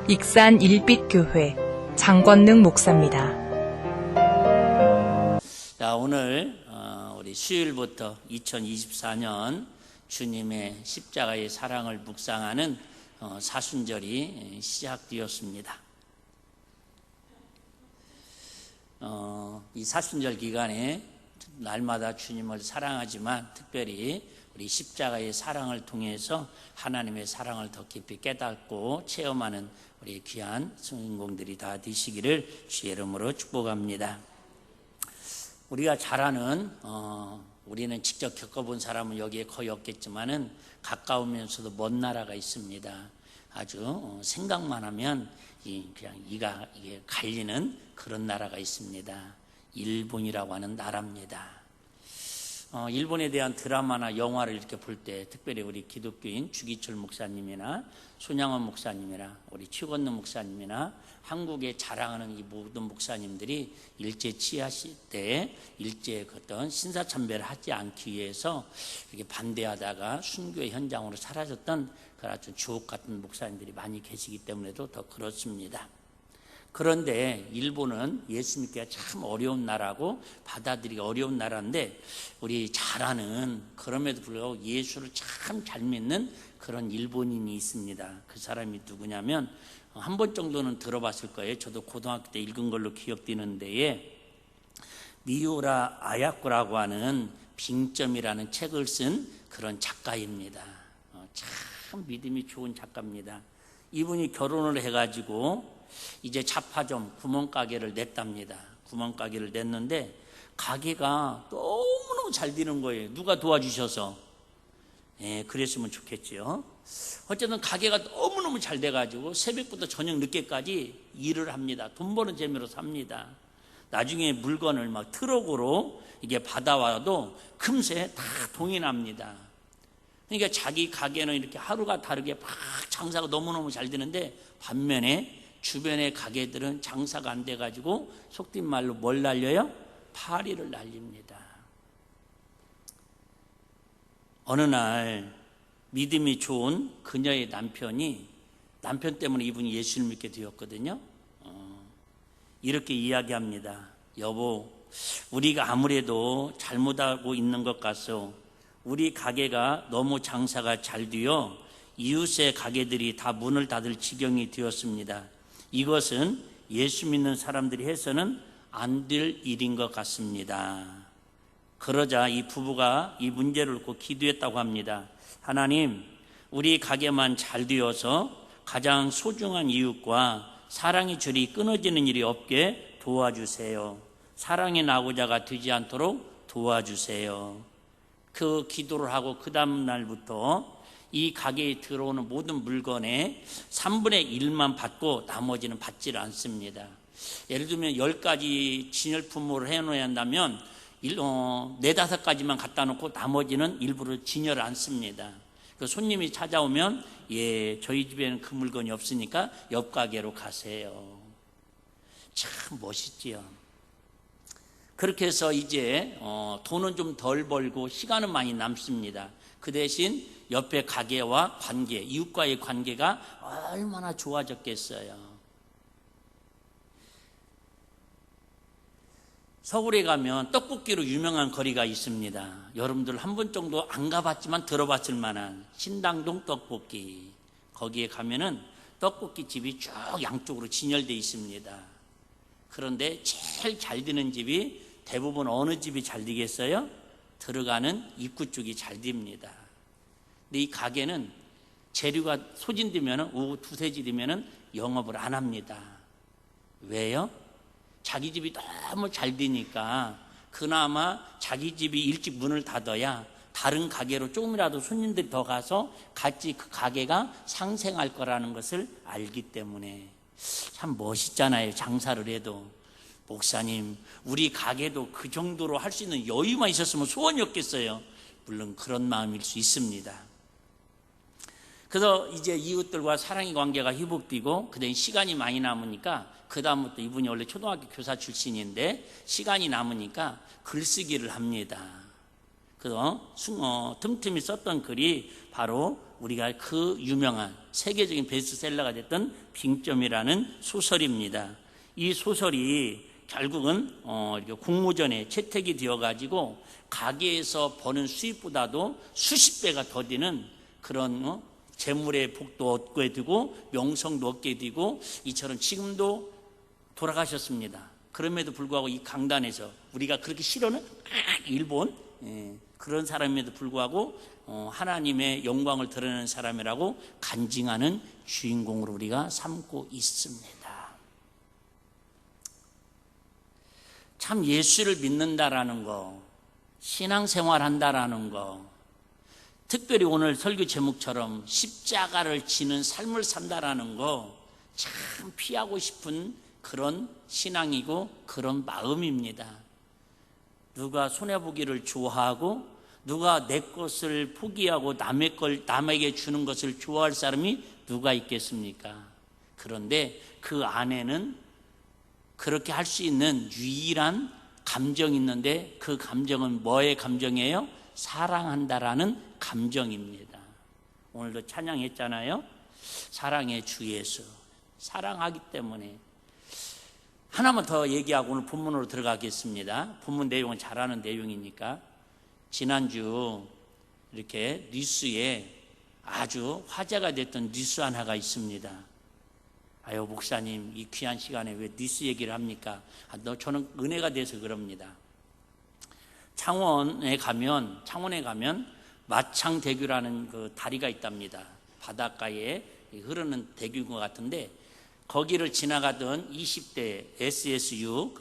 익산 일빛교회 장권능 목사입니다. 자, 오늘 우리 수요일부터 2024년 주님의 십자가의 사랑을 묵상하는 사순절이 시작되었습니다. 이 사순절 기간에 날마다 주님을 사랑하지만 특별히 우리 십자가의 사랑을 통해서 하나님의 사랑을 더 깊이 깨닫고 체험하는 우리 귀한 성인공들이 다 되시기를 주의 이름으로 축복합니다. 우리가 잘 아는 우리는 직접 겪어본 사람은 여기에 거의 없겠지만은 가까우면서도 먼 나라가 있습니다. 아주 생각만 하면 그냥 이게 갈리는 그런 나라가 있습니다. 일본이라고 하는 나라입니다. 일본에 대한 드라마나 영화를 이렇게 볼 때 특별히 우리 기독교인 주기철 목사님이나 손양원 목사님이나 우리 최건능 목사님이나 한국에 자랑하는 이 모든 목사님들이 일제 치하 시대에 일제의 어떤 신사참배를 하지 않기 위해서 이렇게 반대하다가 순교의 현장으로 사라졌던 그런 아주 주옥 같은 목사님들이 많이 계시기 때문에도 더 그렇습니다. 그런데 일본은 예수 믿기가 참 어려운 나라고 받아들이기 어려운 나라인데 우리 잘 아는 그럼에도 불구하고 예수를 참 잘 믿는 그런 일본인이 있습니다. 그 사람이 누구냐면 한 번 정도는 들어봤을 거예요. 저도 고등학교 때 읽은 걸로 기억되는데 미우라 아야코라고 하는 빙점이라는 책을 쓴 그런 작가입니다. 참 믿음이 좋은 작가입니다. 이분이 결혼을 해가지고 이제 잡화점 구멍가게를 냈답니다. 구멍가게를 냈는데 가게가 너무너무 잘 되는 거예요. 누가 도와주셔서. 그랬으면 좋겠죠. 어쨌든 가게가 너무너무 잘 돼가지고 새벽부터 저녁 늦게까지 일을 합니다. 돈 버는 재미로 삽니다. 나중에 물건을 막 트럭으로 이게 받아와도 금세 다 동이 납니다. 그러니까 자기 가게는 이렇게 하루가 다르게 막 장사가 너무너무 잘 되는데 반면에 주변의 가게들은 장사가 안 돼가지고 속된 말로 뭘 날려요? 파리를 날립니다. 어느 날 믿음이 좋은 그녀의 남편 때문에 이분이 예수를 믿게 되었거든요. 이렇게 이야기합니다. 여보, 우리가 아무래도 잘못하고 있는 것 같소. 우리 가게가 너무 장사가 잘 되어 이웃의 가게들이 다 문을 닫을 지경이 되었습니다. 이것은 예수 믿는 사람들이 해서는 안 될 일인 것 같습니다. 그러자 이 부부가 이 문제를 놓고 기도했다고 합니다. 하나님, 우리 가게만 잘 되어서 가장 소중한 이웃과 사랑의 줄이 끊어지는 일이 없게 도와주세요. 사랑의 나고자가 되지 않도록 도와주세요. 그 기도를 하고 그 다음 날부터 이 가게에 들어오는 모든 물건의 3분의 1만 받고 나머지는 받지를 않습니다. 예를 들면 10가지 진열품으로 해놓아야 한다면 4-5가지만 갖다 놓고 나머지는 일부러 진열을 안 씁니다. 손님이 찾아오면 저희 집에는 그 물건이 없으니까 옆 가게로 가세요. 참 멋있지요. 그렇게 해서 이제 돈은 좀 덜 벌고 시간은 많이 남습니다. 그 대신 옆에 가게와 관계, 이웃과의 관계가 얼마나 좋아졌겠어요. 서울에 가면 떡볶이로 유명한 거리가 있습니다. 여러분들 한 번 정도 안 가봤지만 들어봤을 만한 신당동 떡볶이. 거기에 가면은 떡볶이 집이 쭉 양쪽으로 진열되어 있습니다. 그런데 제일 잘 되는 집이 대부분 어느 집이 잘 되겠어요? 들어가는 입구 쪽이 잘 됩니다. 근데 이 가게는 재료가 소진되면 오후 2-3시 되면 영업을 안 합니다. 왜요? 자기 집이 너무 잘 되니까 그나마 자기 집이 일찍 문을 닫아야 다른 가게로 조금이라도 손님들이 더 가서 같이 그 가게가 상생할 거라는 것을 알기 때문에. 참 멋있잖아요. 장사를 해도. 목사님, 우리 가게도 그 정도로 할 수 있는 여유만 있었으면 소원이 없겠어요. 물론 그런 마음일 수 있습니다. 그래서 이제 이웃들과 사랑의 관계가 회복되고 그다음에 시간이 많이 남으니까 그 다음부터 이분이 원래 초등학교 교사 출신인데 시간이 남으니까 글쓰기를 합니다. 틈틈이 썼던 글이 바로 우리가 그 유명한 세계적인 베스트셀러가 됐던 빙점이라는 소설입니다. 이 소설이 결국은 이렇게 공모전에 채택이 되어가지고 가게에서 버는 수입보다도 수십 배가 더 되는 그런 재물의 복도 얻게 되고 명성도 얻게 되고 이처럼 지금도 돌아가셨습니다. 그럼에도 불구하고 이 강단에서 우리가 그렇게 싫어하는 일본 그런 사람임에도 불구하고 하나님의 영광을 드러내는 사람이라고 간증하는 주인공으로 우리가 삼고 있습니다. 참 예수를 믿는다라는 거, 신앙생활 한다라는 거, 특별히 오늘 설교 제목처럼 십자가를 지는 삶을 산다라는 거 참 피하고 싶은 그런 신앙이고 그런 마음입니다. 누가 손해보기를 좋아하고 누가 내 것을 포기하고 남에게 주는 것을 좋아할 사람이 누가 있겠습니까? 그런데 그 안에는 그렇게 할 수 있는 유일한 감정이 있는데 그 감정은 뭐의 감정이에요? 사랑한다라는 감정입니다. 오늘도 찬양했잖아요. 사랑의 주 예수. 사랑하기 때문에. 하나만 더 얘기하고 오늘 본문으로 들어가겠습니다. 본문 내용은 잘 아는 내용이니까. 지난주 이렇게 뉴스에 아주 화제가 됐던 뉴스 하나가 있습니다. 아유 목사님 이 귀한 시간에 왜 뉴스 얘기를 합니까? 저는 은혜가 돼서 그럽니다. 창원에 가면 마창대교라는 그 다리가 있답니다. 바닷가에 흐르는 대교인 것 같은데 거기를 지나가던 20대 SSU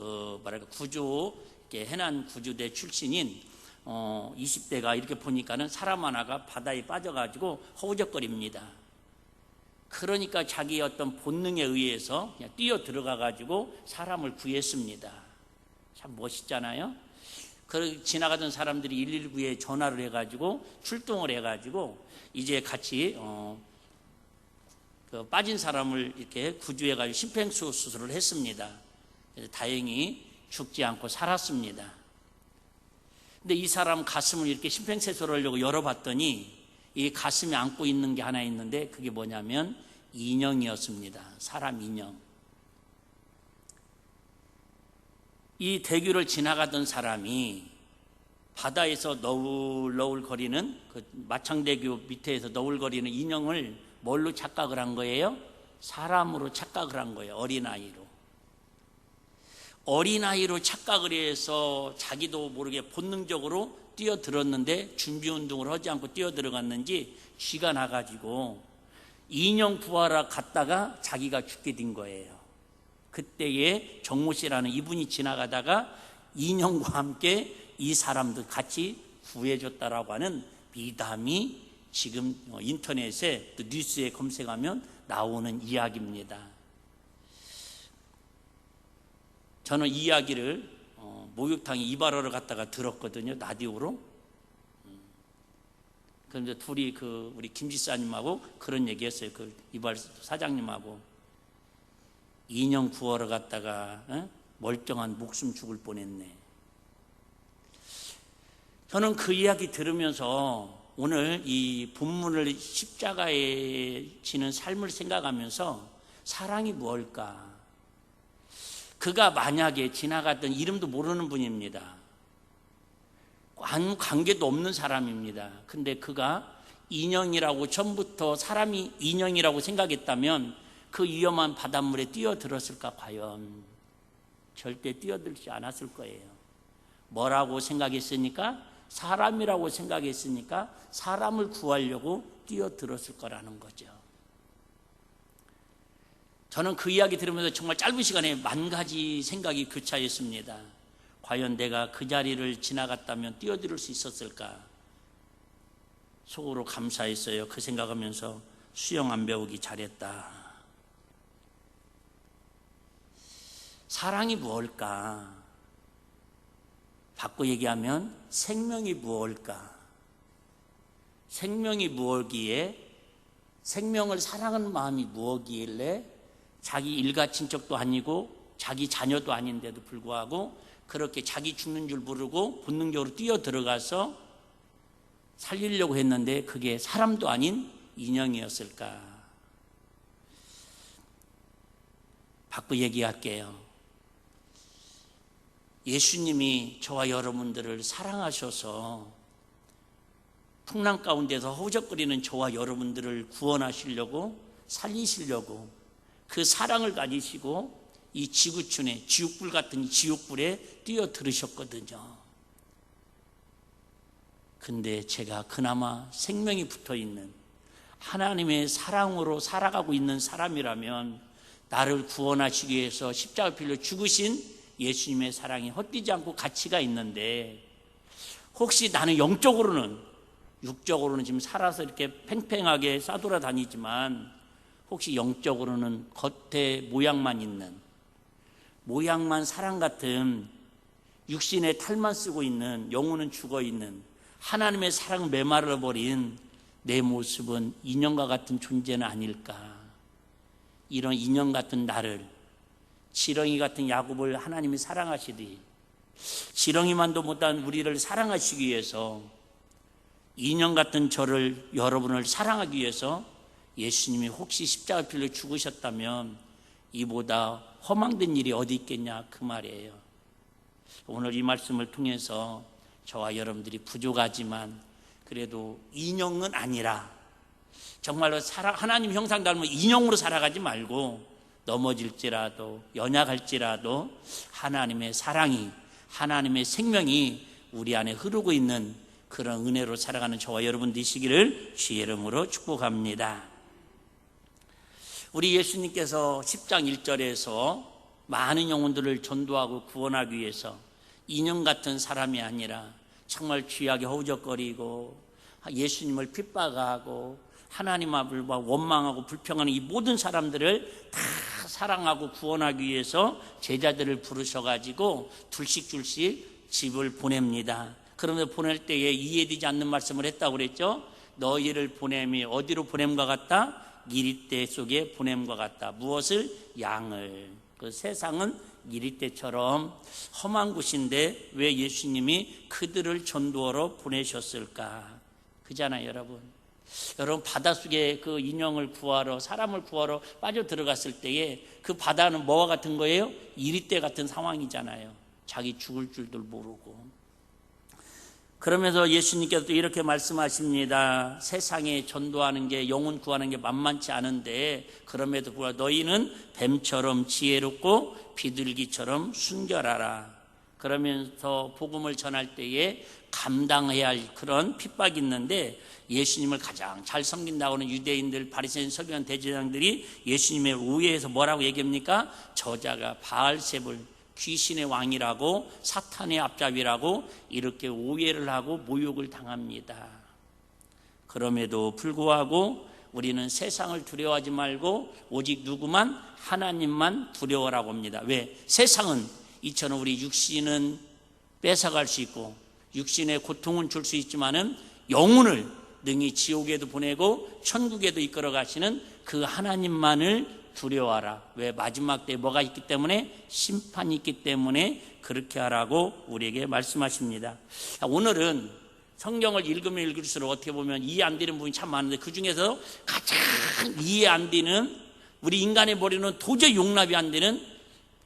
구조 해난 구조대 출신인 20대가 이렇게 보니까는 사람 하나가 바다에 빠져가지고 허우적거립니다. 그러니까 자기의 어떤 본능에 의해서 그냥 뛰어 들어가가지고 사람을 구했습니다. 참 멋있잖아요. 지나가던 사람들이 119에 전화를 해가지고 출동을 해가지고 이제 같이 빠진 사람을 이렇게 구조해가지고 심폐소생술을 했습니다. 그래서 다행히 죽지 않고 살았습니다. 근데 이 사람 가슴을 이렇게 심폐소생술을 하려고 열어봤더니 이 가슴에 안고 있는 게 하나 있는데 그게 뭐냐면 인형이었습니다. 사람 인형. 이 대교를 지나가던 사람이 바다에서 너울너울거리는 그 마창대교 밑에서 너울거리는 인형을 뭘로 착각을 한 거예요? 사람으로 착각을 한 거예요. 어린아이로 착각을 해서 자기도 모르게 본능적으로 뛰어들었는데 준비운동을 하지 않고 뛰어들어갔는지 쥐가 나가지고 인형 구하러 갔다가 자기가 죽게 된 거예요. 그때에 정모 씨라는 이분이 지나가다가 인형과 함께 이 사람도 같이 구해줬다라고 하는 미담이 지금 인터넷에 또 뉴스에 검색하면 나오는 이야기입니다. 저는 이 이야기를 목욕탕에 이발하러 갔다가 들었거든요. 라디오로. 그런데 둘이 우리 김 지사님하고 그런 얘기했어요. 그 이발 사장님하고 인형 구하러 갔다가 멀쩡한 목숨 죽을 뻔했네. 저는 그 이야기 들으면서 오늘 이 본문을 십자가에 지는 삶을 생각하면서 사랑이 무엇일까? 그가 만약에 지나갔던 이름도 모르는 분입니다. 아무 관계도 없는 사람입니다. 근데 그가 인형이라고 처음부터 사람이 인형이라고 생각했다면 그 위험한 바닷물에 뛰어들었을까? 과연 절대 뛰어들지 않았을 거예요. 뭐라고 생각했으니까? 사람이라고 생각했으니까 사람을 구하려고 뛰어들었을 거라는 거죠. 저는 그 이야기 들으면서 정말 짧은 시간에 10,000가지 생각이 교차했습니다. 과연 내가 그 자리를 지나갔다면 뛰어들 수 있었을까? 속으로 감사했어요. 그 생각하면서 수영 안 배우기 잘했다. 사랑이 무엇일까? 바꿔 얘기하면 생명이 무엇일까? 생명이 무엇이기에 생명을 사랑하는 마음이 무엇이길래 자기 일가 친척도 아니고 자기 자녀도 아닌데도 불구하고 그렇게 자기 죽는 줄 모르고 본능적으로 뛰어 들어가서 살리려고 했는데 그게 사람도 아닌 인형이었을까? 바꿔 얘기할게요. 예수님이 저와 여러분들을 사랑하셔서 풍랑 가운데서 허우적거리는 저와 여러분들을 구원하시려고, 살리시려고 그 사랑을 가지시고 이 지구촌에 지옥불 같은 이 지옥불에 뛰어들으셨거든요. 근데 제가 그나마 생명이 붙어있는 하나님의 사랑으로 살아가고 있는 사람이라면 나를 구원하시기 위해서 십자가 빌려 죽으신 예수님의 사랑이 헛되지 않고 가치가 있는데, 혹시 나는 영적으로는, 육적으로는 지금 살아서 이렇게 팽팽하게 싸돌아다니지만 혹시 영적으로는 겉에 모양만 있는, 모양만 사랑 같은 육신의 탈만 쓰고 있는, 영혼은 죽어있는 하나님의 사랑 메말라버린 내 모습은 인형과 같은 존재는 아닐까? 이런 인형 같은 나를, 지렁이 같은 야곱을 하나님이 사랑하시듯이 지렁이만도 못한 우리를 사랑하시기 위해서 인형 같은 저를, 여러분을 사랑하기 위해서 예수님이 혹시 십자가 빌려 죽으셨다면 이보다 허망된 일이 어디 있겠냐, 그 말이에요. 오늘 이 말씀을 통해서 저와 여러분들이 부족하지만 그래도 인형은 아니라 정말로 하나님 형상 닮은 인형으로 살아가지 말고 넘어질지라도 연약할지라도 하나님의 사랑이, 하나님의 생명이 우리 안에 흐르고 있는 그런 은혜로 살아가는 저와 여러분 되시기를 주의 이름으로 축복합니다. 우리 예수님께서 10장 1절에서 많은 영혼들을 전도하고 구원하기 위해서 인형 같은 사람이 아니라 정말 귀하게 허우적거리고 예수님을 핍박하고 하나님 앞을 원망하고 불평하는 이 모든 사람들을 다 사랑하고 구원하기 위해서 제자들을 부르셔가지고 둘씩 집을 보냅니다. 그러면서 보낼 때에 이해되지 않는 말씀을 했다고 그랬죠. 너희를 보냄이 어디로 보냄과 같다? 기리떼 속에 보냄과 같다. 무엇을? 양을. 그 세상은 기리떼처럼 험한 곳인데 왜 예수님이 그들을 전도하러 보내셨을까? 그잖아요, 여러분. 여러분, 바닷속에 그 인형을 구하러, 사람을 구하러 빠져 들어갔을 때에 그 바다는 뭐와 같은 거예요? 이리떼 같은 상황이잖아요. 자기 죽을 줄도 모르고. 그러면서 예수님께서 또 이렇게 말씀하십니다. 세상에 전도하는 게, 영혼 구하는 게 만만치 않은데 그럼에도 불구하고 너희는 뱀처럼 지혜롭고 비둘기처럼 순결하라. 그러면서 복음을 전할 때에 감당해야 할 그런 핍박이 있는데, 예수님을 가장 잘 섬긴다고 하는 유대인들, 바리새인, 서기관, 대제사장들이 예수님의 우회에서 뭐라고 얘기합니까? 저자가 바알세불, 귀신의 왕이라고, 사탄의 앞잡이라고 이렇게 오해를 하고 모욕을 당합니다. 그럼에도 불구하고 우리는 세상을 두려워하지 말고 오직 누구만? 하나님만 두려워라고 합니다. 왜? 세상은 이처럼 우리 육신은 뺏어갈 수 있고 육신의 고통은 줄 수 있지만은 영혼을 능히 지옥에도 보내고 천국에도 이끌어 가시는 그 하나님만을 두려워하라. 왜? 마지막 때에 뭐가 있기 때문에? 심판이 있기 때문에 그렇게 하라고 우리에게 말씀하십니다. 오늘은 성경을 읽으면 읽을수록 어떻게 보면 이해 안 되는 부분이 참 많은데 그 중에서 가장 이해 안 되는, 우리 인간의 머리는 도저히 용납이 안 되는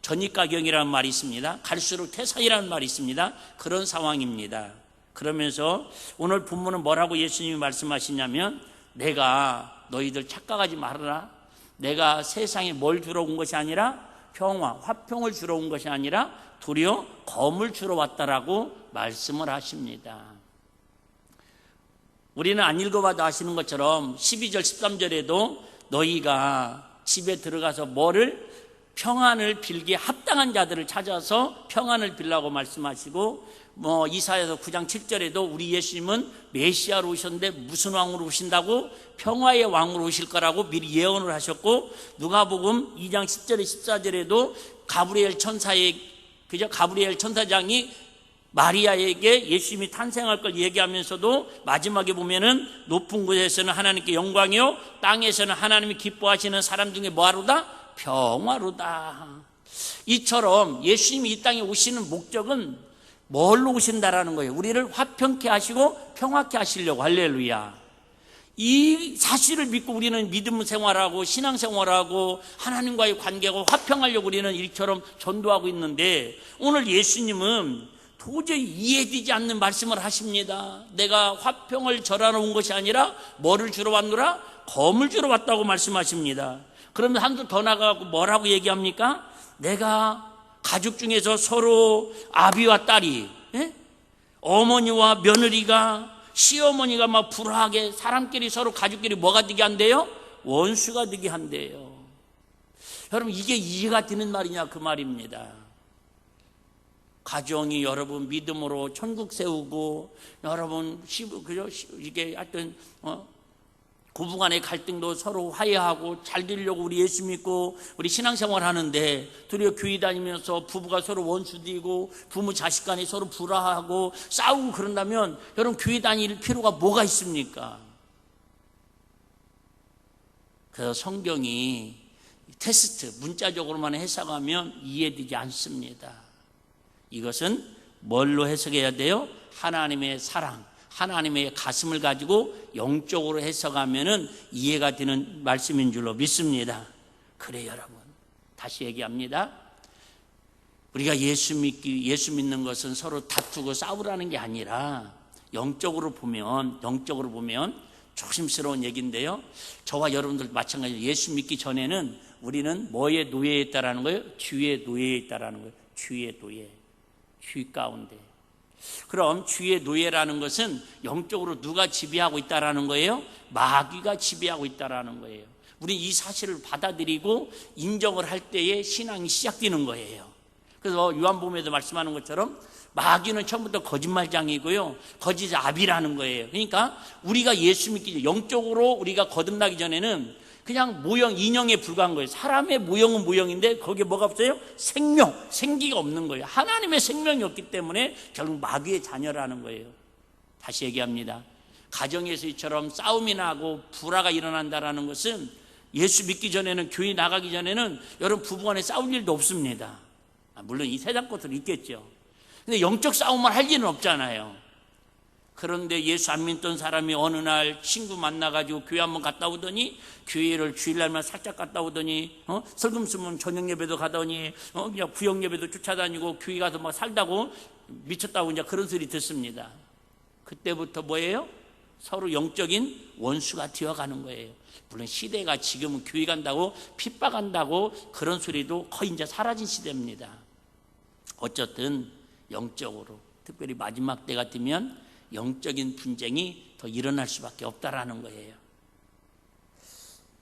전입가경이라는 말이 있습니다. 갈수록 퇴사이라는 말이 있습니다. 그런 상황입니다. 그러면서 오늘 본문은 뭐라고 예수님이 말씀하시냐면, 내가 너희들 착각하지 말아라. 내가 세상에 뭘 주러 온 것이 아니라 평화, 화평을 주러 온 것이 아니라 도리어 검을 주러 왔다라고 말씀을 하십니다. 우리는 안 읽어봐도 아시는 것처럼 12절 13절에도 너희가 집에 들어가서 뭐를? 평안을 빌기에 합당한 자들을 찾아서 평안을 빌라고 말씀하시고, 이사야서 9장 7절에도 우리 예수님은 메시아로 오셨는데 무슨 왕으로 오신다고? 평화의 왕으로 오실 거라고 미리 예언을 하셨고, 누가복음 2장 10절에 14절에도 가브리엘 천사장이 마리아에게 예수님이 탄생할 걸 얘기하면서도 마지막에 보면은 높은 곳에서는 하나님께 영광이요 땅에서는 하나님이 기뻐하시는 사람 중에 뭐하로다? 평화로다. 이처럼 예수님이 이 땅에 오시는 목적은 뭘로 오신다라는 거예요? 우리를 화평케 하시고 평화케 하시려고. 할렐루야. 이 사실을 믿고 우리는 믿음 생활하고 신앙 생활하고 하나님과의 관계가 화평하려고 우리는 일처럼 전도하고 있는데, 오늘 예수님은 도저히 이해되지 않는 말씀을 하십니다. 내가 화평을 절하러 온 것이 아니라 뭐를 주러 왔노라? 검을 주러 왔다고 말씀하십니다. 그러면 한도 더 나가고 뭐라고 얘기합니까? 내가 가족 중에서 서로 아비와 딸이, 어머니와 며느리가, 시어머니가 막 불화하게 사람끼리 서로 가족끼리 뭐가 되게 한대요? 원수가 되게 한대요. 여러분, 이게 이해가 되는 말이냐 그 말입니다. 가정이 여러분 믿음으로 천국 세우고, 여러분 그죠? 이게 하여튼 부부간의 갈등도 서로 화해하고 잘 되려고 우리 예수 믿고 우리 신앙생활 하는데, 도리어 교회 다니면서 부부가 서로 원수되고 부모 자식 간에 서로 불화하고 싸우고 그런다면 여러분 교회 다닐 필요가 뭐가 있습니까? 그래서 성경이 테스트 문자적으로만 해석하면 이해되지 않습니다. 이것은 뭘로 해석해야 돼요? 하나님의 사랑, 하나님의 가슴을 가지고 영적으로 해석하면은 이해가 되는 말씀인 줄로 믿습니다. 그래 여러분, 다시 얘기합니다. 우리가 예수 믿는 것은 서로 다투고 싸우라는 게 아니라 영적으로 보면 조심스러운 얘기인데요. 저와 여러분들 마찬가지로 예수 믿기 전에는 우리는 뭐의 노예에 있다라는 거예요? 주의 노예에 있다라는 거예요. 주의 노예, 주 가운데. 그럼 주의 노예라는 것은 영적으로 누가 지배하고 있다라는 거예요? 마귀가 지배하고 있다라는 거예요. 우리는 이 사실을 받아들이고 인정을 할 때에 신앙이 시작되는 거예요. 그래서 요한복음에도 말씀하는 것처럼 마귀는 처음부터 거짓말장이고요, 거짓 아비라는 거예요. 그러니까 우리가 예수 믿기 전, 영적으로 우리가 거듭나기 전에는 그냥 모형, 인형에 불과한 거예요. 사람의 모형은 모형인데 거기에 뭐가 없어요? 생명, 생기가 없는 거예요. 하나님의 생명이 없기 때문에 결국 마귀의 자녀라는 거예요. 다시 얘기합니다. 가정에서 이처럼 싸움이 나고 불화가 일어난다는 것은, 예수 믿기 전에는, 교회 나가기 전에는 여러분 부부간에 싸울 일도 없습니다. 물론 이 세상 것도 있겠죠. 근데 영적 싸움을 할 일은 없잖아요. 그런데 예수 안 믿던 사람이 어느 날 친구 만나가지고 교회 한번 갔다 오더니, 교회를 주일날만 살짝 갔다 오더니, 슬금슬금 저녁 예배도 가더니, 그냥 구역 예배도 쫓아다니고 교회 가서 막 살다고 미쳤다고 이제 그런 소리 듣습니다. 그때부터 뭐예요? 서로 영적인 원수가 되어가는 거예요. 물론 시대가 지금은 교회 간다고 핍박한다고 그런 소리도 거의 이제 사라진 시대입니다. 어쨌든 영적으로, 특별히 마지막 때 같으면 영적인 분쟁이 더 일어날 수밖에 없다라는 거예요.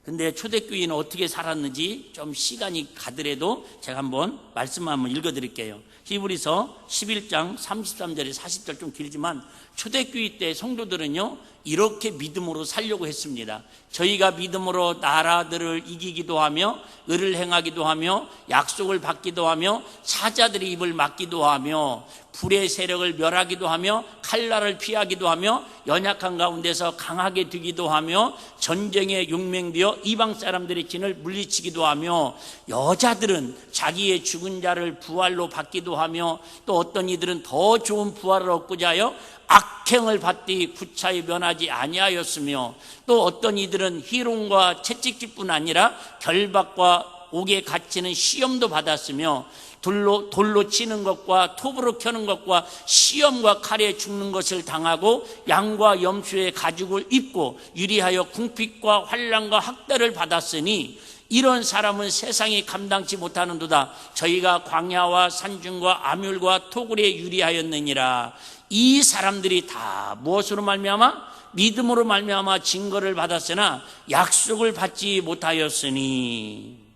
근데 초대교회는 어떻게 살았는지 좀 시간이 가더라도 제가 한번 말씀 한번 읽어드릴게요. 히브리서 11장 33절에 40절, 좀 길지만 초대교회 때 성도들은요 이렇게 믿음으로 살려고 했습니다. 저희가 믿음으로 나라들을 이기기도 하며 의를 행하기도 하며 약속을 받기도 하며 사자들의 입을 막기도 하며 불의 세력을 멸하기도 하며 칼날을 피하기도 하며 연약한 가운데서 강하게 되기도 하며 전쟁에 용맹되어 이방 사람들의 진을 물리치기도 하며, 여자들은 자기의 죽은 자를 부활로 받기도 하며, 또 어떤 이들은 더 좋은 부활을 얻고자 하여 악행을 받되 구차히 면하지 아니하였으며, 또 어떤 이들은 희롱과 채찍질뿐 아니라 결박과 옥에 갇히는 시험도 받았으며, 돌로 치는 것과 톱으로 켜는 것과 시험과 칼에 죽는 것을 당하고 양과 염소의 가죽을 입고 유리하여 궁핍과 환난과 학대를 받았으니, 이런 사람은 세상이 감당치 못하는도다. 저희가 광야와 산중과 암율과 토굴에 유리하였느니라. 이 사람들이 다 무엇으로 말미암아? 믿음으로 말미암아 증거를 받았으나 약속을 받지 못하였으니,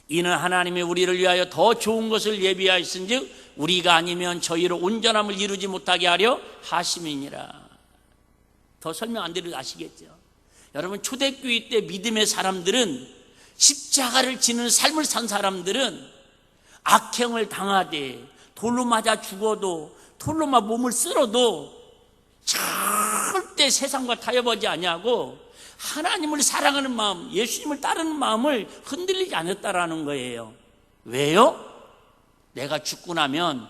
이는 하나님이 우리를 위하여 더 좋은 것을 예비하였은즉 우리가 아니면 저희로 온전함을 이루지 못하게 하려 하심이니라. 더 설명 안 드려도 아시겠죠? 여러분, 초대교회 때 믿음의 사람들은, 십자가를 지는 삶을 산 사람들은 악행을 당하되 돌로 맞아 죽어도, 돌로 막 몸을 쓸어도 절대 세상과 타협하지 아니하고 하나님을 사랑하는 마음, 예수님을 따르는 마음을 흔들리지 않았다라는 거예요. 왜요? 내가 죽고 나면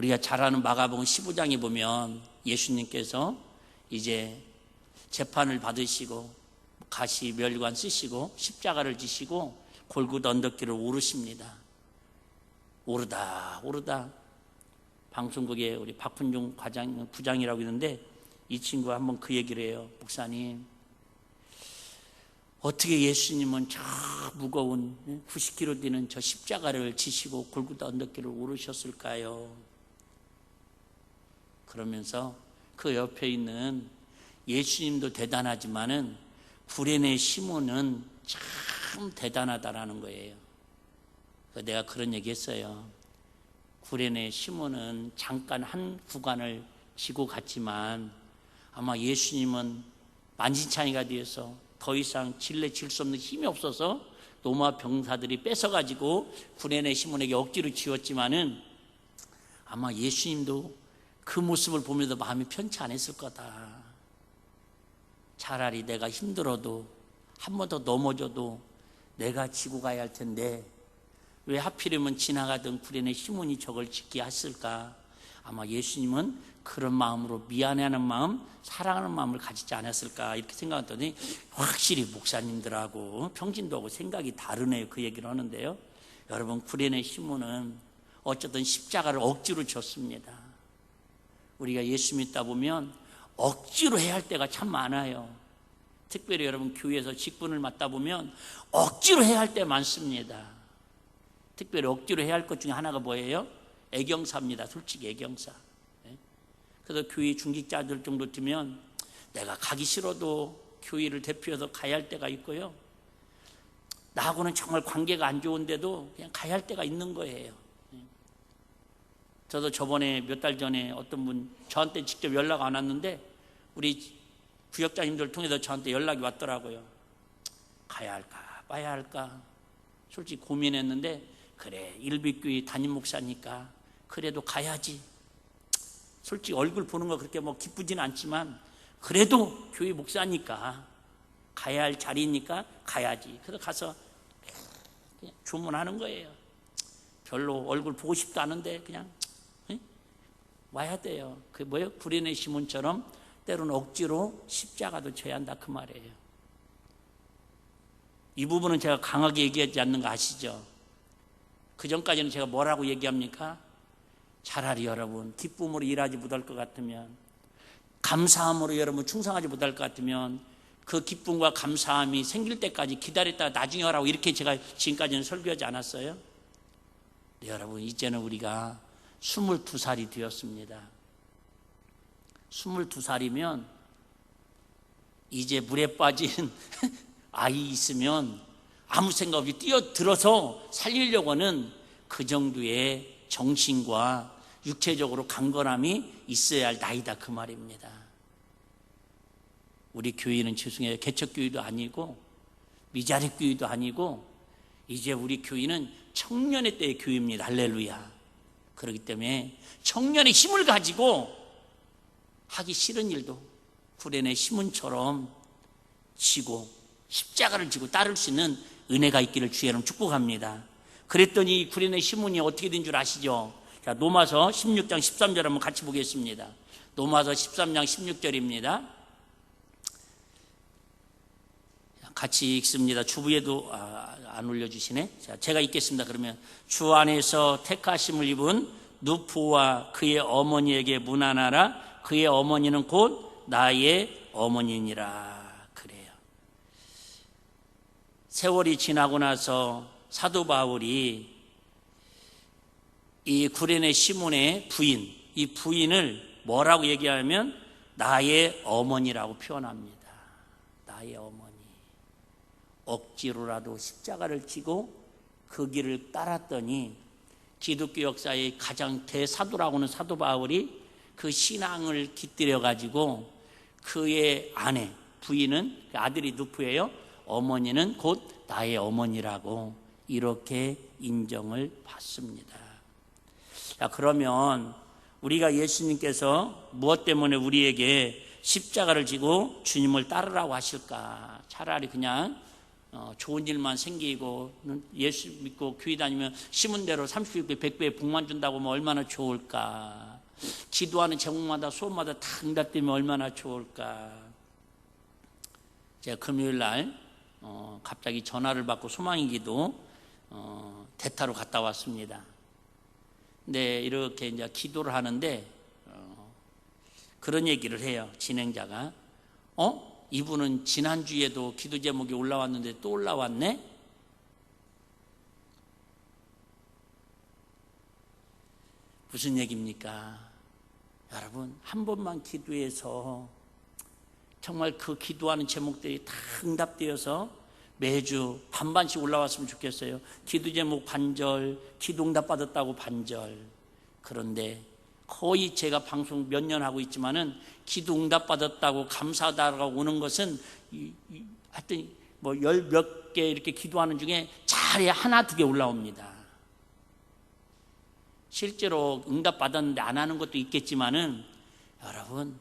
우리가 잘 아는 마가복음 15장에 보면 예수님께서 이제 재판을 받으시고 가시 멸관 쓰시고 십자가를 지시고 골고다 언덕길을 오르십니다. 오르다 방송국에 우리 박훈중 부장이라고 있는데 이 친구가 한번 그 얘기를 해요. 목사님, 어떻게 예수님은 저 무거운 90kg 되는 저 십자가를 지시고 골고다 언덕길을 오르셨을까요? 그러면서 그 옆에 있는 예수님도 대단하지만은 구레네 시몬은 참 대단하다라는 거예요. 내가 그런 얘기 했어요. 구레네 시몬은 잠깐 한 구간을 지고 갔지만 아마 예수님은 만신창이가 되어서 더 이상 질 수 없는 힘이 없어서 로마 병사들이 뺏어가지고 구레네 시몬에게 억지로 지웠지만은 아마 예수님도 그 모습을 보면서 마음이 편치 않았을 거다. 차라리 내가 힘들어도 한 번 더 넘어져도 내가 지고 가야 할 텐데 왜 하필이면 지나가던 구레네 시몬이 저걸 짓게 했을까? 아마 예수님은 그런 마음으로 미안해하는 마음, 사랑하는 마음을 가지지 않았을까 이렇게 생각했더니 확실히 목사님들하고 평신도하고 생각이 다르네요. 그 얘기를 하는데요. 여러분, 구레네 시몬은 어쨌든 십자가를 억지로 졌습니다. 우리가 예수 믿다 보면 억지로 해야 할 때가 참 많아요. 특별히 여러분 교회에서 직분을 맡다 보면 억지로 해야 할 때 많습니다. 특별히 억지로 해야 할 것 중에 하나가 뭐예요? 애경사입니다. 솔직히 애경사. 그래서 교회 중직자들 정도 되면 내가 가기 싫어도 교회를 대표해서 가야 할 때가 있고요. 나하고는 정말 관계가 안 좋은데도 그냥 가야 할 때가 있는 거예요. 저도 저번에 몇 달 전에 어떤 분 저한테 직접 연락 안 왔는데 우리 구역장님들 통해서 저한테 연락이 왔더라고요. 가야 할까 마야 할까 솔직히 고민했는데 그래, 일빛교회 담임 목사니까 그래도 가야지. 솔직히 얼굴 보는 거 그렇게 뭐 기쁘진 않지만 그래도 교회 목사니까 가야 할 자리니까 가야지. 그래서 가서 그냥 주문하는 거예요. 별로 얼굴 보고 싶도 않은데 그냥 와야 돼요. 그게 뭐예요? 구레네 시몬처럼 때로는 억지로 십자가도 져야 한다 그 말이에요. 이 부분은 제가 강하게 얘기하지 않는 거 아시죠? 그 전까지는 제가 뭐라고 얘기합니까? 차라리 여러분 기쁨으로 일하지 못할 것 같으면, 감사함으로 여러분 충성하지 못할 것 같으면 그 기쁨과 감사함이 생길 때까지 기다렸다가 나중에 하라고 이렇게 제가 지금까지는 설교하지 않았어요? 네, 여러분 이제는 우리가 22살이 되었습니다. 22살이면 이제 물에 빠진 아이 있으면 아무 생각 없이 뛰어들어서 살리려고 하는 그 정도의 정신과 육체적으로 강건함이 있어야 할 나이다 그 말입니다. 우리 교회는 죄송해요. 개척교회도 아니고 미자립교회도 아니고 이제 우리 교회는 청년의 때의 교회입니다. 할렐루야. 그렇기 때문에 청년의 힘을 가지고 하기 싫은 일도 구레네 시몬처럼 지고 십자가를 지고 따를 수 있는 은혜가 있기를 주의 이름으로 축복합니다. 그랬더니 구레네 시몬이 어떻게 된 줄 아시죠? 자, 로마서 16장 13절 한번 같이 보겠습니다. 로마서 13장 16절입니다. 같이 읽습니다. 주부에도 안 올려주시네. 자, 제가 읽겠습니다. 그러면 주 안에서 택하심을 입은 누포와 그의 어머니에게 문안하라. 그의 어머니는 곧 나의 어머니니라. 그래요. 세월이 지나고 나서 사도 바울이 이 구레네 시몬의 부인, 이 부인을 뭐라고 얘기하면 나의 어머니라고 표현합니다. 나의 어머니. 억지로라도 십자가를 지고 그 길을 따랐더니 기독교 역사의 가장 대사도라고 하는 사도 바울이 그 신앙을 깃들여 가지고 그의 아내, 부인은 아들이 누프예요. 어머니는 곧 나의 어머니라고 이렇게 인정을 받습니다. 자, 그러면 우리가 예수님께서 무엇 때문에 우리에게 십자가를 지고 주님을 따르라고 하실까? 차라리 그냥 좋은 일만 생기고 예수 믿고 교회 다니면 심은 대로 30배 100배의 복만 준다고 하면 얼마나 좋을까. 기도하는 제목마다 소원마다 다 응답되면 얼마나 좋을까. 제가 금요일 날 갑자기 전화를 받고 소망의 기도 대타로 갔다 왔습니다. 근데 이렇게 이제 기도를 하는데 그런 얘기를 해요. 진행자가 이분은 지난주에도 기도 제목이 올라왔는데 또 올라왔네? 무슨 얘기입니까? 여러분, 한 번만 기도해서 정말 그 기도하는 제목들이 다 응답되어서 매주 반반씩 올라왔으면 좋겠어요. 기도 제목 반절, 기도 응답 받았다고 반절. 그런데 거의 제가 방송 몇 년 하고 있지만은 기도 응답 받았다고 감사하다고 오는 것은 하여튼 뭐 열 몇 개 이렇게 기도하는 중에 자리에 하나 두 개 올라옵니다. 실제로 응답 받았는데 안 하는 것도 있겠지만은 여러분,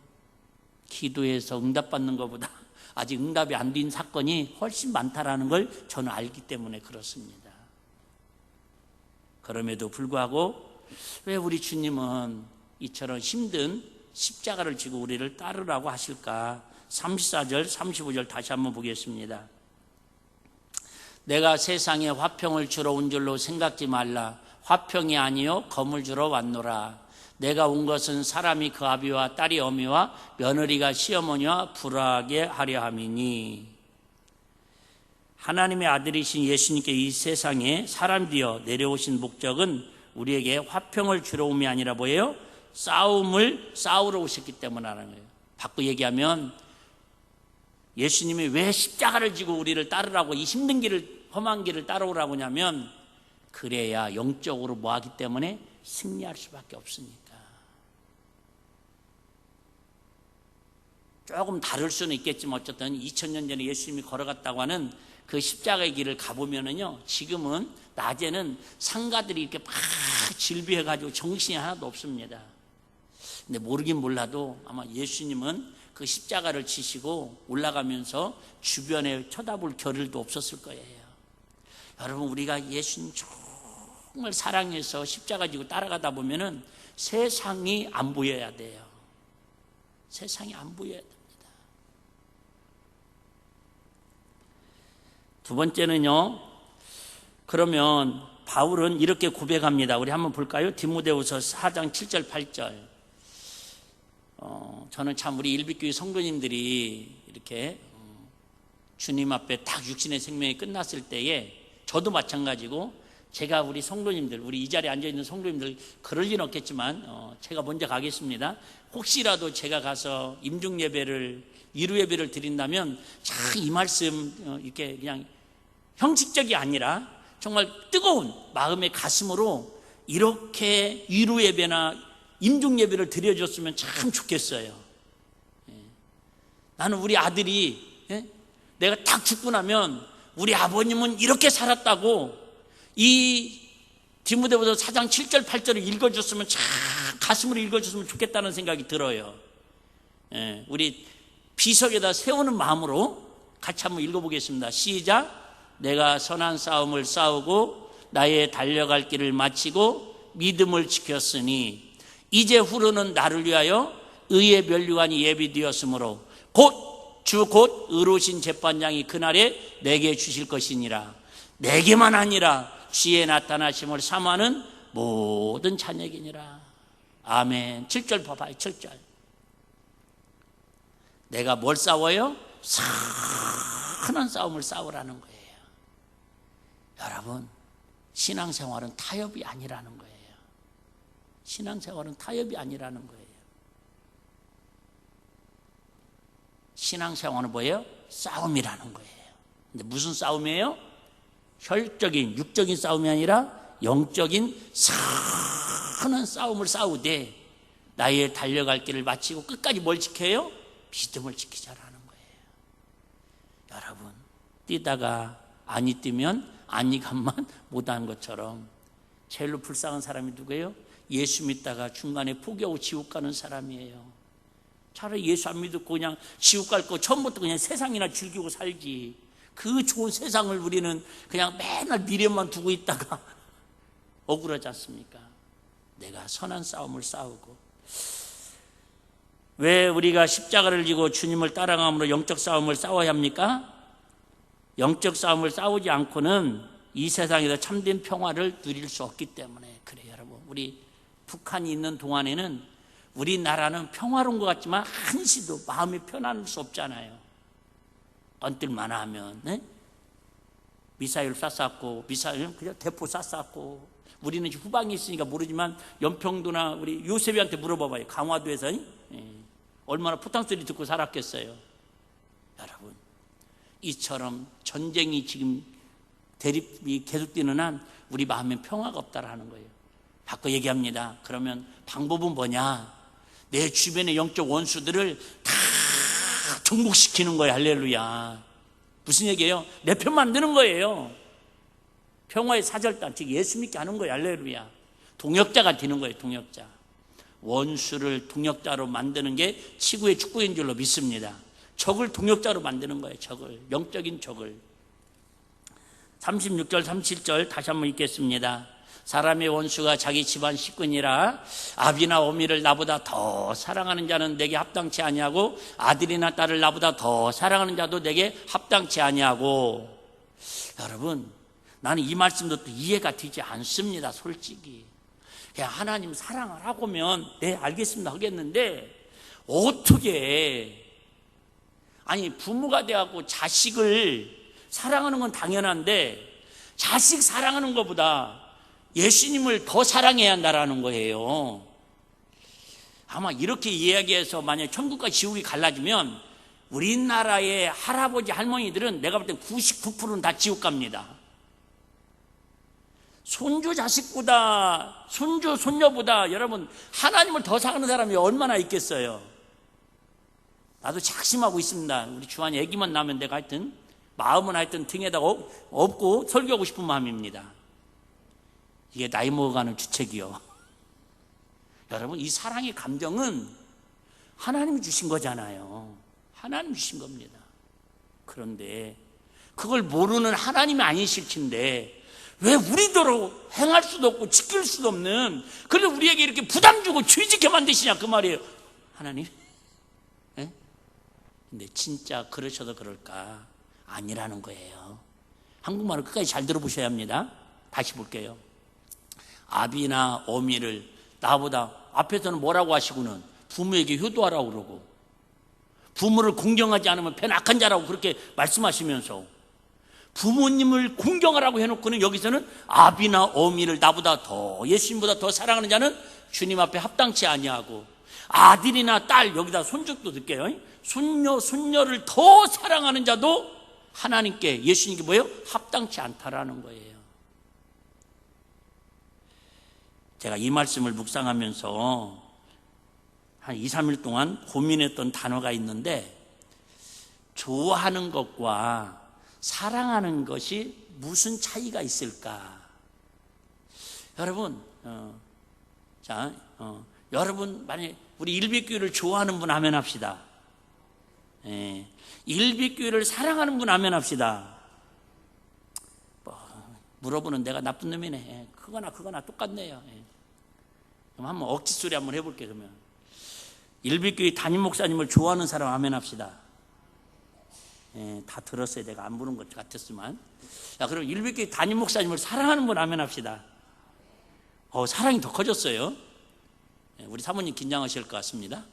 기도해서 응답 받는 것보다 아직 응답이 안 된 사건이 훨씬 많다라는 걸 저는 알기 때문에 그렇습니다. 그럼에도 불구하고 왜 우리 주님은 이처럼 힘든 십자가를 지고 우리를 따르라고 하실까? 34절, 35절 다시 한번 보겠습니다. 내가 세상에 화평을 주러 온 줄로 생각지 말라. 화평이 아니요 검을 주러 왔노라. 내가 온 것은 사람이 그 아비와 딸이 어미와 며느리가 시어머니와 불화하게 하려 함이니. 하나님의 아들이신 예수님께 이 세상에 사람 되어 내려오신 목적은 우리에게 화평을 주러 옴이 아니라 뭐예요? 싸움을 싸우러 오셨기 때문이라는 거예요. 바꿔 얘기하면 예수님이 왜 십자가를 지고 우리를 따르라고 이 힘든 길을 험한 길을 따라오라고 하냐면 그래야 영적으로 뭐하기 때문에 승리할 수밖에 없으니까. 조금 다를 수는 있겠지만 어쨌든 2000년 전에 예수님이 걸어갔다고 하는 그 십자가의 길을 가보면은요, 지금은 낮에는 상가들이 이렇게 막 질비해가지고 정신이 하나도 없습니다. 근데 모르긴 몰라도 아마 예수님은 그 십자가를 지시고 올라가면서 주변에 쳐다볼 겨를도 없었을 거예요. 여러분, 우리가 예수님 정말 사랑해서 십자가 지고 따라가다 보면은 세상이 안 보여야 돼요. 세상이 안 보여야 됩니다. 두 번째는요, 그러면 바울은 이렇게 고백합니다. 우리 한번 볼까요? 디모데후서 4장 7절 8절. 저는 참 우리 일빛교회 성도님들이 이렇게 주님 앞에 딱 육신의 생명이 끝났을 때에 저도 마찬가지고 제가 우리 성도님들, 우리 이 자리에 앉아있는 성도님들 그럴 리는 없겠지만 제가 먼저 가겠습니다. 혹시라도 제가 가서 임중예배를 위로예배를 드린다면 참 이 말씀 이렇게 그냥 형식적이 아니라 정말 뜨거운 마음의 가슴으로 이렇게 위로예배나 임중예배를 드려줬으면 참 좋겠어요. 나는 우리 아들이 내가 딱 죽고 나면 우리 아버님은 이렇게 살았다고 이 디모데후서 4장 7절 8절을 읽어줬으면 참 가슴으로 읽어줬으면 좋겠다는 생각이 들어요. 우리 비석에다 세우는 마음으로 같이 한번 읽어보겠습니다. 시작. 내가 선한 싸움을 싸우고 나의 달려갈 길을 마치고 믿음을 지켰으니 이제 후로는 나를 위하여 의의 면류관이 예비되었으므로 곧 의로우신 재판장이 그날에 내게 주실 것이니라. 내게만 아니라 주의 나타나심을 사모하는 모든 자녀에게니라. 아멘. 7절 봐봐요. 7절. 내가 뭘 싸워요? 선한 싸움을 싸우라는 거예요. 여러분, 신앙생활은 타협이 아니라는 거예요. 신앙생활은 타협이 아니라는 거예요. 신앙생활은 뭐예요? 싸움이라는 거예요. 근데 무슨 싸움이에요? 혈적인, 육적인 싸움이 아니라 영적인 선한 싸움을 싸우되 나의 달려갈 길을 마치고 끝까지 뭘 지켜요? 믿음을 지키자라는 거예요. 여러분, 뛰다가 아니 뛰면 아니 간만 못한 것처럼 제일로 불쌍한 사람이 누구예요? 예수 믿다가 중간에 포기하고 지옥 가는 사람이에요. 차라리 예수 안 믿고 그냥 지옥 갈 거 처음부터 그냥 세상이나 즐기고 살지. 그 좋은 세상을 우리는 그냥 맨날 미래만 두고 있다가 억울하지 않습니까? 내가 선한 싸움을 싸우고. 왜 우리가 십자가를 지고 주님을 따라감으로 영적 싸움을 싸워야 합니까? 영적 싸움을 싸우지 않고는 이 세상에서 참된 평화를 누릴 수 없기 때문에 그래요. 여러분, 우리 북한이 있는 동안에는 우리나라는 평화로운 것 같지만 한시도 마음이 편안할 수 없잖아요. 언뜰만 하면 미사일 쐈었고, 미사일 그냥 대포 쐈었고, 우리는 후방에 있으니까 모르지만 연평도나 우리 요셉이한테 물어봐봐요. 강화도에서 얼마나 포탄 소리 듣고 살았겠어요. 여러분, 이처럼 전쟁이 지금 대립이 계속되는 한 우리 마음에 평화가 없다라는 거예요. 바꿔 얘기합니다. 그러면 방법은 뭐냐? 내 주변의 영적 원수들을 다 정복시키는 거예요. 할렐루야. 무슨 얘기예요? 내 편 만드는 거예요. 평화의 사절단, 즉 예수 믿게 하는 거예요. 할렐루야. 동역자가 되는 거예요. 동역자. 원수를 동역자로 만드는 게 지구의 축복인 줄로 믿습니다. 적을 동역자로 만드는 거예요. 적을, 영적인 적을. 36절 37절 다시 한번 읽겠습니다. 사람의 원수가 자기 집안 식구니라. 아비나 어미를 나보다 더 사랑하는 자는 내게 합당치 아니하고, 아들이나 딸을 나보다 더 사랑하는 자도 내게 합당치 아니하고. 여러분, 나는 이 말씀도 또 이해가 되지 않습니다. 솔직히 그냥 하나님 사랑을 하고면 네 알겠습니다 하겠는데, 어떻게 아니 부모가 돼갖고 자식을 사랑하는 건 당연한데 자식 사랑하는 것보다 예수님을 더 사랑해야 한다라는 거예요. 아마 이렇게 이야기해서 만약에 천국과 지옥이 갈라지면 우리나라의 할아버지 할머니들은 내가 볼 때 99%는 다 지옥 갑니다. 손주 자식보다, 손주 손녀보다 여러분 하나님을 더 사랑하는 사람이 얼마나 있겠어요. 나도 작심하고 있습니다. 우리 주한이 애기만 나면 내가 하여튼 마음은 하여튼 등에다 업고 설교하고 싶은 마음입니다. 이게 나이 먹어가는 주책이요. 여러분, 이 사랑의 감정은 하나님이 주신 거잖아요. 하나님이 주신 겁니다. 그런데 그걸 모르는 하나님이 아니실 텐데 왜 우리대로 행할 수도 없고 지킬 수도 없는, 그런데 우리에게 이렇게 부담 주고 죄짓게 만드시냐 그 말이에요. 하나님, 근데 진짜 그러셔도 그럴까? 아니라는 거예요. 한국말을 끝까지 잘 들어보셔야 합니다. 다시 볼게요. 아비나 어미를 나보다, 앞에서는 뭐라고 하시고는 부모에게 효도하라고 그러고, 부모를 공경하지 않으면 벤 악한 자라고 그렇게 말씀하시면서 부모님을 공경하라고 해놓고는 여기서는 아비나 어미를 나보다 더, 예수님보다 더 사랑하는 자는 주님 앞에 합당치 아니하고, 아들이나 딸, 여기다 손주도 듣게요. 손녀, 손녀를 더 사랑하는 자도 하나님께, 예수님께 뭐예요? 합당치 않다라는 거예요. 제가 이 말씀을 묵상하면서 한 2, 3일 동안 고민했던 단어가 있는데, 좋아하는 것과 사랑하는 것이 무슨 차이가 있을까? 여러분, 여러분 만약에 우리 일빛교회를 좋아하는 분 아멘 합시다. 일빛교회를 사랑하는 분 아멘 합시다. 물어보는 내가 나쁜 놈이네. 그거나 똑같네요. 그럼 한번 억지소리 한번 해볼게요. 그러면 일빛교회 담임 목사님을 좋아하는 사람 아멘 합시다. 다 들었어요. 내가 안 부른 것 같았지만. 자, 그럼 일빛교회 담임 목사님을 사랑하는 분 아멘 합시다. 사랑이 더 커졌어요. 우리 사모님 긴장하실 것 같습니다.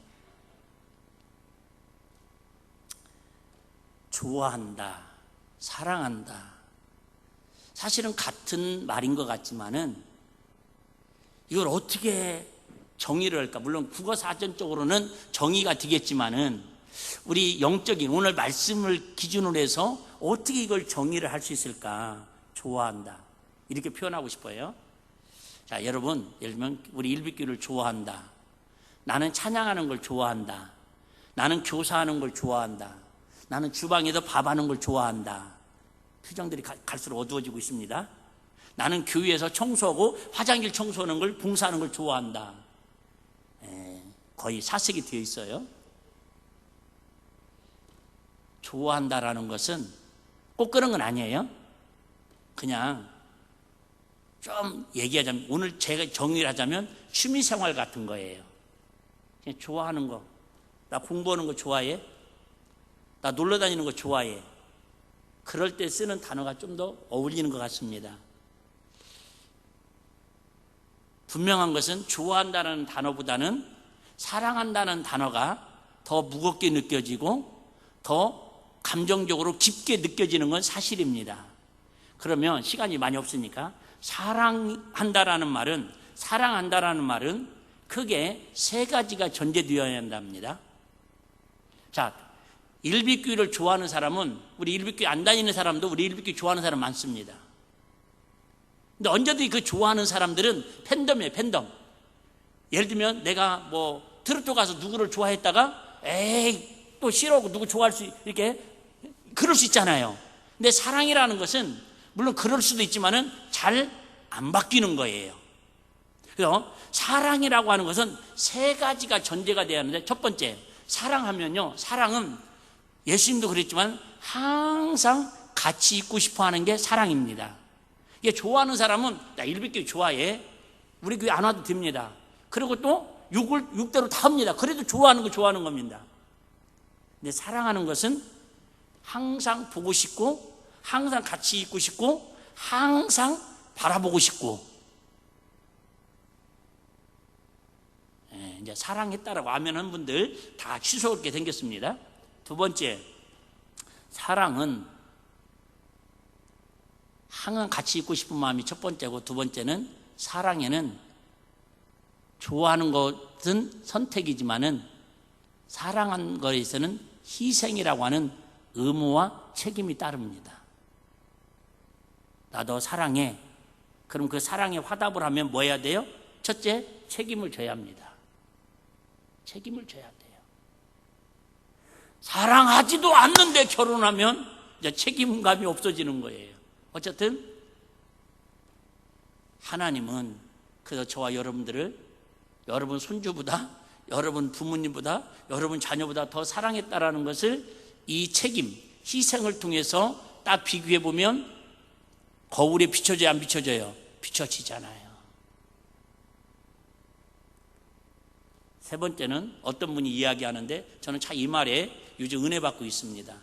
좋아한다, 사랑한다, 사실은 같은 말인 것 같지만은 이걸 어떻게 정의를 할까? 물론 국어사전적으로는 정의가 되겠지만은 우리 영적인 오늘 말씀을 기준으로 해서 어떻게 이걸 정의를 할 수 있을까? 좋아한다, 이렇게 표현하고 싶어요. 자, 여러분, 예를 들면 우리 일빛교회를 좋아한다, 나는 찬양하는 걸 좋아한다, 나는 교사하는 걸 좋아한다, 나는 주방에서 밥하는 걸 좋아한다. 표정들이 갈수록 어두워지고 있습니다. 나는 교회에서 청소하고 화장실 청소하는 걸, 봉사하는 걸 좋아한다. 거의 사색이 되어 있어요. 좋아한다라는 것은 꼭 그런 건 아니에요. 그냥 좀 얘기하자면, 오늘 제가 정리를 하자면 취미생활 같은 거예요. 그냥 좋아하는 거. 나 공부하는 거 좋아해? 나 놀러 다니는 거 좋아해? 그럴 때 쓰는 단어가 좀 더 어울리는 것 같습니다. 분명한 것은 좋아한다는 단어보다는 사랑한다는 단어가 더 무겁게 느껴지고 더 감정적으로 깊게 느껴지는 건 사실입니다. 그러면 시간이 많이 없으니까 사랑한다라는 말은 크게 세 가지가 전제되어야 한답니다. 자, 일비교회를 좋아하는 사람은, 우리 일비교회 안 다니는 사람도 우리 일비교회 좋아하는 사람 많습니다. 근데 언제든지 그 좋아하는 사람들은 팬덤이에요, 팬덤. 예를 들면 내가 뭐 트로트 가서 누구를 좋아했다가 에이 또 싫어하고 누구 좋아할 수 이렇게 그럴 수 있잖아요. 근데 사랑이라는 것은 물론 그럴 수도 있지만은 잘 안 바뀌는 거예요. 그래서 사랑이라고 하는 것은 세 가지가 전제가 되어야 하는데, 첫 번째, 사랑하면요, 사랑은 예수님도 그랬지만 항상 같이 있고 싶어 하는 게 사랑입니다. 이게 좋아하는 사람은 나 일비교회 좋아해, 우리 교회 안 와도 됩니다. 그리고 또 육대로 다 합니다. 그래도 좋아하는 거 좋아하는 겁니다. 근데 사랑하는 것은 항상 보고 싶고, 항상 같이 있고 싶고, 항상 바라보고 싶고, 이제 사랑했다라고 하면은 분들 다 취소하게 생겼습니다. 두 번째, 사랑은 항상 같이 있고 싶은 마음이 첫 번째고, 두 번째는 사랑에는 좋아하는 것은 선택이지만은 사랑한 것에서는 희생이라고 하는 의무와 책임이 따릅니다. 나 너 사랑해. 그럼 그 사랑에 화답을 하면 뭐 해야 돼요? 첫째, 책임을 져야 합니다. 책임을 져야 돼요. 사랑하지도 않는데 결혼하면 이제 책임감이 없어지는 거예요. 어쨌든 하나님은 그래서 저와 여러분들을 여러분 손주보다, 여러분 부모님보다, 여러분 자녀보다 더 사랑했다라는 것을 이 책임, 희생을 통해서 딱 비교해 보면 거울에 비춰져요, 안 비춰져요? 비춰지잖아요. 세 번째는 어떤 분이 이야기하는데 저는 참 이 말에 요즘 은혜 받고 있습니다.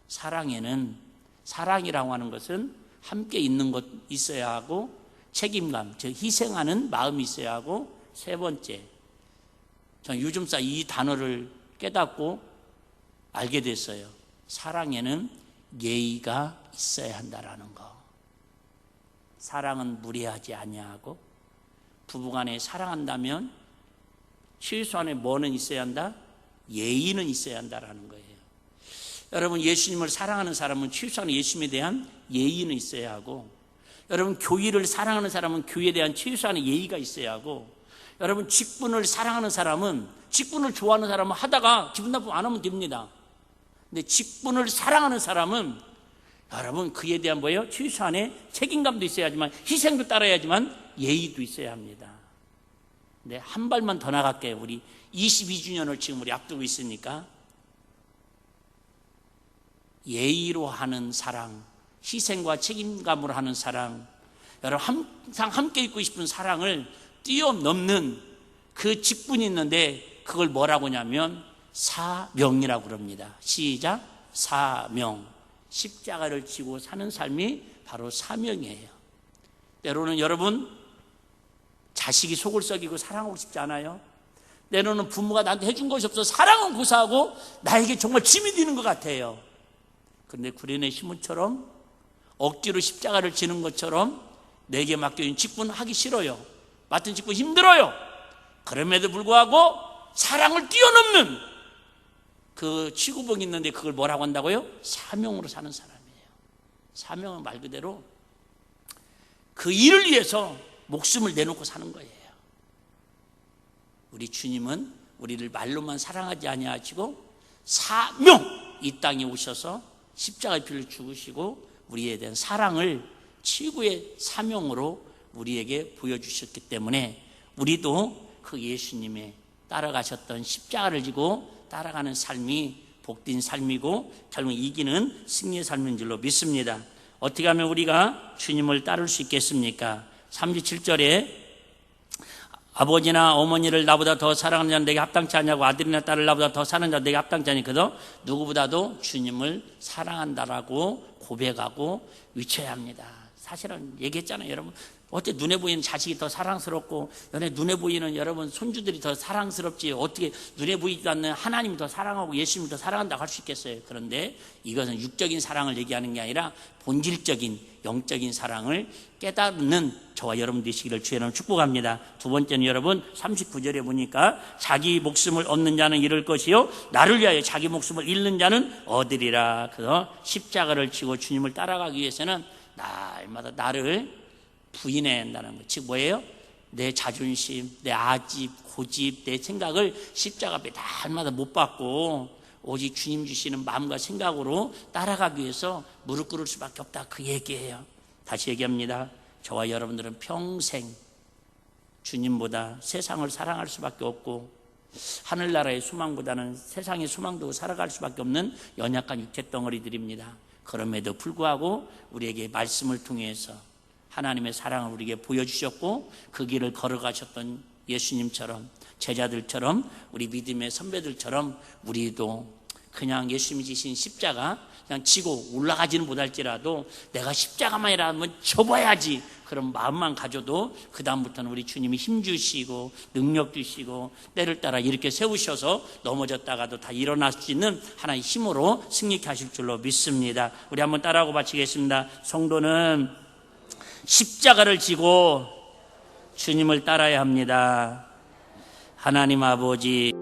사랑에는, 사랑이라고 하는 것은 함께 있는 것 있어야 하고, 책임감, 즉 희생하는 마음이 있어야 하고, 세 번째, 저는 요즘사 이 단어를 깨닫고 알게 됐어요. 사랑에는 예의가 있어야 한다라는 거. 사랑은 무례하지 아니하고, 부부간에 사랑한다면 최소한의 뭐는 있어야 한다? 예의는 있어야 한다라는 거예요. 여러분, 예수님을 사랑하는 사람은 최소한의 예수님에 대한 예의는 있어야 하고, 여러분 교회를 사랑하는 사람은 교회에 대한 최소한의 예의가 있어야 하고, 여러분 직분을 사랑하는 사람은, 직분을 좋아하는 사람은 하다가 기분 나쁘면 안 하면 됩니다. 근데 직분을 사랑하는 사람은 여러분 그에 대한 뭐예요? 최소한의 책임감도 있어야 하지만, 희생도 따라야지만 예의도 있어야 합니다. 근데 한 발만 더 나갈게요. 우리 22주년을 지금 우리 앞두고 있으니까, 예의로 하는 사랑, 희생과 책임감으로 하는 사랑, 여러분 항상 함께 있고 싶은 사랑을 뛰어넘는 그 직분이 있는데, 그걸 뭐라고 하냐면 사명이라고 그럽니다. 시작. 사명. 십자가를 지고 사는 삶이 바로 사명이에요. 때로는 여러분 자식이 속을 썩이고 사랑하고 싶지 않아요? 때로는 부모가 나한테 해준 것이 없어서 사랑은 고사하고 나에게 정말 짐이 되는 것 같아요. 그런데 구련의 시몬처럼 억지로 십자가를 지는 것처럼 내게 맡겨진 직분 하기 싫어요. 맡은 직분 힘들어요. 그럼에도 불구하고 사랑을 뛰어넘는 그 취구봉이 있는데, 그걸 뭐라고 한다고요? 사명으로 사는 사람이에요. 사명은 말 그대로 그 일을 위해서 목숨을 내놓고 사는 거예요. 우리 주님은 우리를 말로만 사랑하지 아니하시고 사명, 이 땅에 오셔서 십자가의 피를 죽으시고 우리에 대한 사랑을 최고의 사명으로 우리에게 보여주셨기 때문에, 우리도 그 예수님의 따라가셨던 십자가를 지고 따라가는 삶이 복된 삶이고 결국 이기는 승리의 삶인 줄로 믿습니다. 어떻게 하면 우리가 주님을 따를 수 있겠습니까? 37절에 아버지나 어머니를 나보다 더 사랑하는 자는 내게 합당치 않냐고, 아들이나 딸을 나보다 더 사랑하는 자는 내게 합당치 않니거든. 누구보다도 주님을 사랑한다라고 고백하고 외쳐야 합니다. 사실은 얘기했잖아요, 여러분. 어떻게 눈에 보이는 자식이 더 사랑스럽고 눈에 보이는 여러분 손주들이 더 사랑스럽지, 어떻게 눈에 보이지 않는 하나님이 더 사랑하고 예수님이 더 사랑한다고 할 수 있겠어요? 그런데 이것은 육적인 사랑을 얘기하는 게 아니라 본질적인 영적인 사랑을 깨닫는 저와 여러분 되시기를 주의 이름으로 축복합니다. 두 번째는 여러분 39절에 보니까 자기 목숨을 얻는 자는 잃을 것이요 나를 위하여 자기 목숨을 잃는 자는 얻으리라. 그래서 십자가를 지고 주님을 따라가기 위해서는 날마다 나를 부인해야 한다는 것. 즉 뭐예요? 내 자존심, 내 아집, 고집, 내 생각을 십자가 앞에 날마다 못 받고 오직 주님 주시는 마음과 생각으로 따라가기 위해서 무릎 꿇을 수밖에 없다, 그 얘기예요. 다시 얘기합니다. 저와 여러분들은 평생 주님보다 세상을 사랑할 수밖에 없고 하늘나라의 소망보다는 세상의 소망도 살아갈 수밖에 없는 연약한 육체덩어리들입니다. 그럼에도 불구하고 우리에게 말씀을 통해서 하나님의 사랑을 우리에게 보여주셨고 그 길을 걸어가셨던 예수님처럼, 제자들처럼, 우리 믿음의 선배들처럼 우리도 그냥 예수님이 지신 십자가 그냥 지고 올라가지는 못할지라도 내가 십자가만이라 하면 접어야지, 그런 마음만 가져도 그 다음부터는 우리 주님이 힘 주시고 능력 주시고 때를 따라 이렇게 세우셔서 넘어졌다가도 다 일어날 수 있는 하나의 힘으로 승리케 하실 줄로 믿습니다. 우리 한번 따라하고 마치겠습니다. 성도는 십자가를 지고 주님을 따라야 합니다. 하나님 아버지,